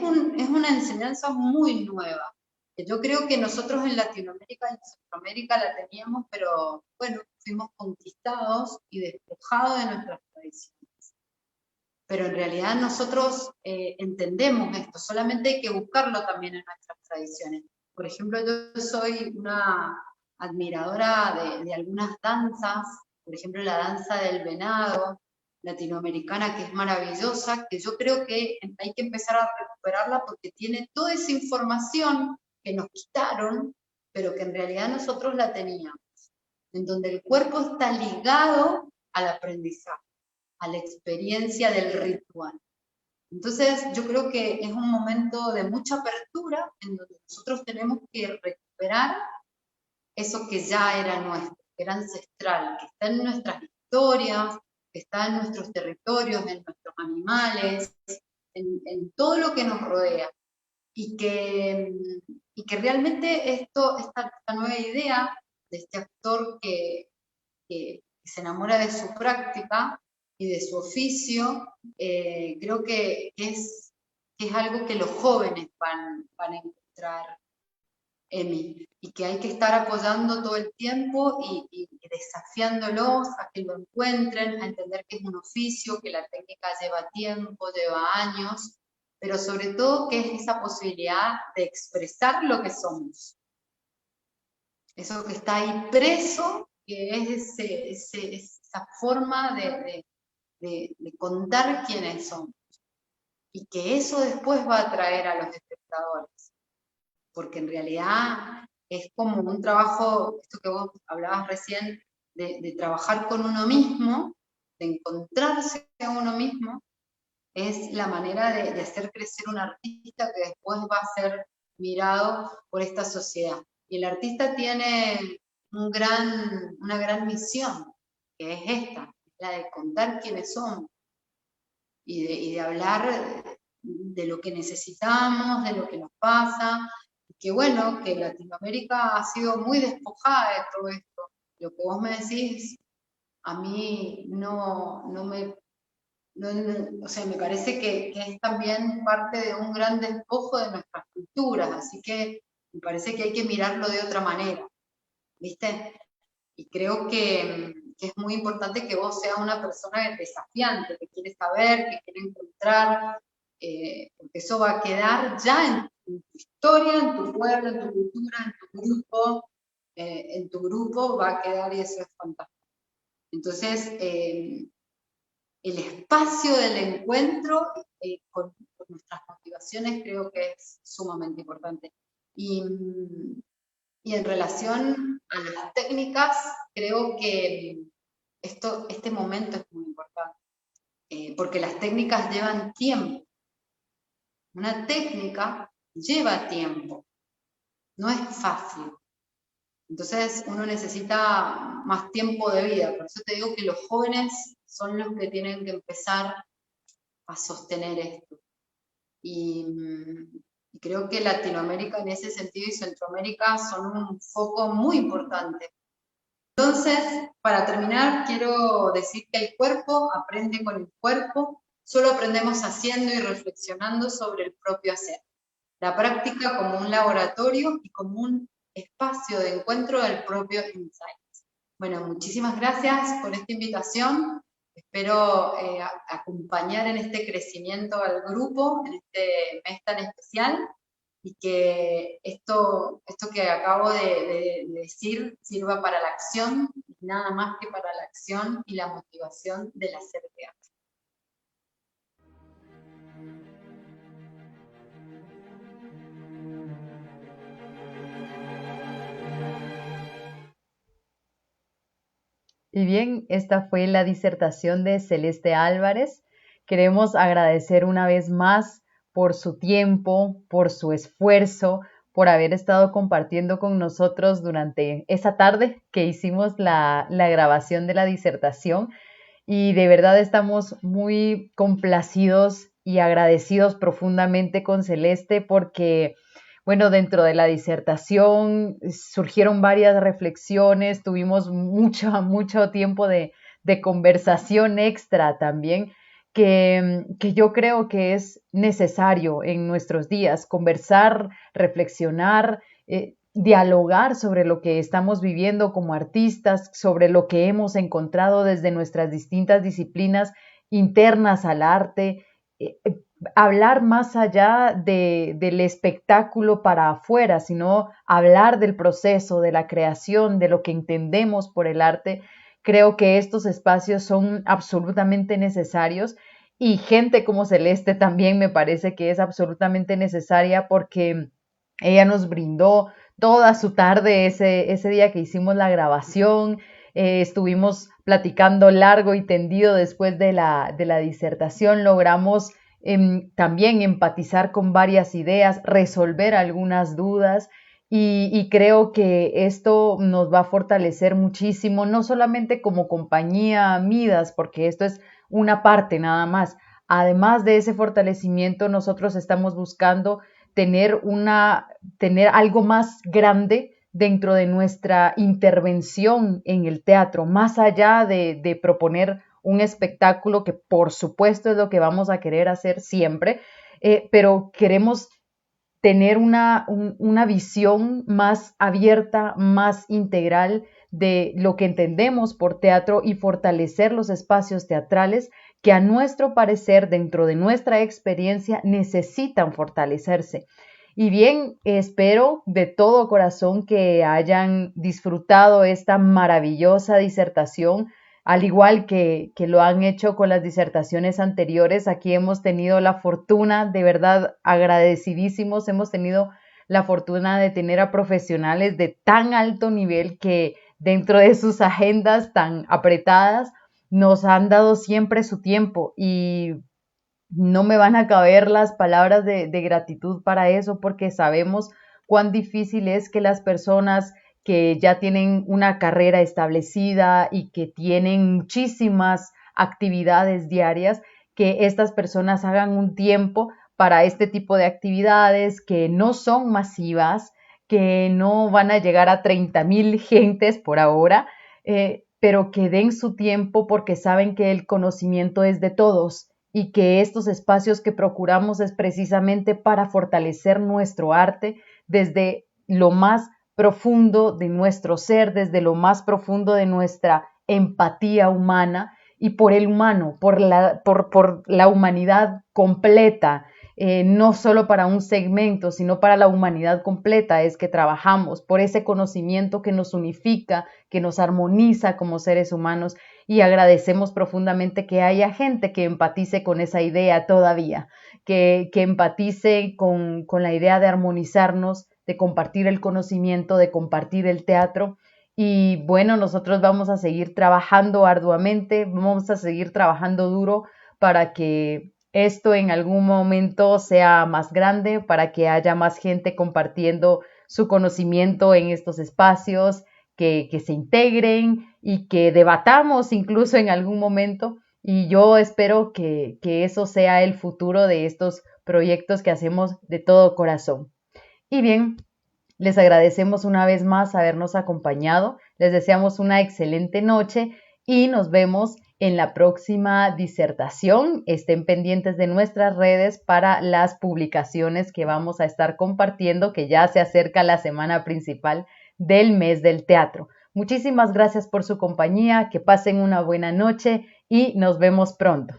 una enseñanza muy nueva. Yo creo que nosotros en Latinoamérica y en Centroamérica la teníamos, pero bueno, fuimos conquistados y despojados de nuestras tradiciones. Pero en realidad nosotros entendemos esto, solamente hay que buscarlo también en nuestras tradiciones. Por ejemplo, yo soy una admiradora de algunas danzas, por ejemplo la danza del venado latinoamericana, que es maravillosa, que yo creo que hay que empezar a recuperarla porque tiene toda esa información que nos quitaron, pero que en realidad nosotros la teníamos, en donde el cuerpo está ligado al aprendizaje, a la experiencia del ritual. Entonces, yo creo que es un momento de mucha apertura en donde nosotros tenemos que recuperar eso que ya era nuestro, que era ancestral, que está en nuestras historias, que está en nuestros territorios, en nuestros animales, en todo lo que nos rodea. Y que realmente esta nueva idea de este actor que se enamora de su práctica y de su oficio, creo que es algo que los jóvenes van a encontrar en mí, y que hay que estar apoyando todo el tiempo y desafiándolos a que lo encuentren, a entender que es un oficio, que la técnica lleva tiempo, lleva años, pero sobre todo que es esa posibilidad de expresar lo que somos. Eso que está ahí preso, que es esa forma de contar quiénes somos. Y que eso después va a atraer a los espectadores. Porque en realidad es como un trabajo, esto que vos hablabas recién, de trabajar con uno mismo, de encontrarse a uno mismo, es la manera de hacer crecer un artista que después va a ser mirado por esta sociedad. Y el artista tiene una gran misión, que es esta, la de contar quiénes somos y de hablar de lo que necesitamos, de lo que nos pasa, y que bueno, que Latinoamérica ha sido muy despojada de todo esto. Lo que vos me decís, a mí no me o sea, me parece que es también parte de un gran despojo de nuestras culturas, así que me parece que hay que mirarlo de otra manera, ¿viste? Y creo que es muy importante que vos seas una persona desafiante, que quiere saber, que quiere encontrar, porque eso va a quedar ya en tu historia, en tu pueblo, en tu cultura, en tu grupo va a quedar y eso es fantástico. Entonces, el espacio del encuentro con nuestras motivaciones creo que es sumamente importante. Y en relación a las técnicas, creo que este momento es muy importante, porque las técnicas llevan tiempo. Una técnica lleva tiempo, no es fácil. Entonces uno necesita más tiempo de vida, por eso te digo que los jóvenes son los que tienen que empezar a sostener esto. Y creo que Latinoamérica en ese sentido y Centroamérica son un foco muy importante. Entonces, para terminar, quiero decir que el cuerpo aprende con el cuerpo, solo aprendemos haciendo y reflexionando sobre el propio hacer. La práctica como un laboratorio y como un espacio de encuentro del propio insight. Bueno, muchísimas gracias por esta invitación. Espero acompañar en este crecimiento al grupo, en este mes tan especial, y que esto que acabo de decir sirva para la acción, nada más que para la acción y la motivación del hacer teatro. Y bien, esta fue la disertación de Celeste Álvarez. Queremos agradecer una vez más por su tiempo, por su esfuerzo, por haber estado compartiendo con nosotros durante esa tarde que hicimos la grabación de la disertación. Y de verdad estamos muy complacidos y agradecidos profundamente con Celeste porque, bueno, dentro de la disertación surgieron varias reflexiones, tuvimos mucho tiempo de conversación extra también que yo creo que es necesario en nuestros días, conversar, reflexionar, dialogar sobre lo que estamos viviendo como artistas, sobre lo que hemos encontrado desde nuestras distintas disciplinas internas al arte, hablar más allá del espectáculo para afuera, sino hablar del proceso, de la creación, de lo que entendemos por el arte. Creo que estos espacios son absolutamente necesarios y gente como Celeste también me parece que es absolutamente necesaria porque ella nos brindó toda su tarde ese día que hicimos la grabación. Estuvimos platicando largo y tendido después de la disertación. Logramos también empatizar con varias ideas, resolver algunas dudas y creo que esto nos va a fortalecer muchísimo, no solamente como compañía Midas, porque esto es una parte nada más. Además de ese fortalecimiento, nosotros estamos buscando tener algo más grande dentro de nuestra intervención en el teatro, más allá de proponer un espectáculo que por supuesto es lo que vamos a querer hacer siempre, pero queremos tener una visión más abierta, más integral de lo que entendemos por teatro y fortalecer los espacios teatrales que a nuestro parecer, dentro de nuestra experiencia, necesitan fortalecerse. Y bien, espero de todo corazón que hayan disfrutado esta maravillosa disertación, al igual que lo han hecho con las disertaciones anteriores. Aquí hemos tenido la fortuna, de verdad agradecidísimos, hemos tenido la fortuna de tener a profesionales de tan alto nivel que dentro de sus agendas tan apretadas nos han dado siempre su tiempo y no me van a caber las palabras de gratitud para eso porque sabemos cuán difícil es que las personas que ya tienen una carrera establecida y que tienen muchísimas actividades diarias, que estas personas hagan un tiempo para este tipo de actividades que no son masivas, que no van a llegar a 30,000 gentes por ahora, pero que den su tiempo porque saben que el conocimiento es de todos y que estos espacios que procuramos es precisamente para fortalecer nuestro arte desde lo más profundo de nuestro ser, desde lo más profundo de nuestra empatía humana y por el humano, por la humanidad completa, no solo para un segmento, sino para la humanidad completa es que trabajamos, por ese conocimiento que nos unifica, que nos armoniza como seres humanos y agradecemos profundamente que haya gente que empatice con esa idea todavía, que empatice con la idea de armonizarnos, de compartir el conocimiento, de compartir el teatro. Y bueno, nosotros vamos a seguir trabajando arduamente, vamos a seguir trabajando duro para que esto en algún momento sea más grande, para que haya más gente compartiendo su conocimiento en estos espacios, que se integren y que debatamos incluso en algún momento. Y yo espero que eso sea el futuro de estos proyectos que hacemos de todo corazón. Y bien, les agradecemos una vez más habernos acompañado, les deseamos una excelente noche y nos vemos en la próxima disertación. Estén pendientes de nuestras redes para las publicaciones que vamos a estar compartiendo, que ya se acerca la semana principal del mes del teatro. Muchísimas gracias por su compañía, que pasen una buena noche y nos vemos pronto.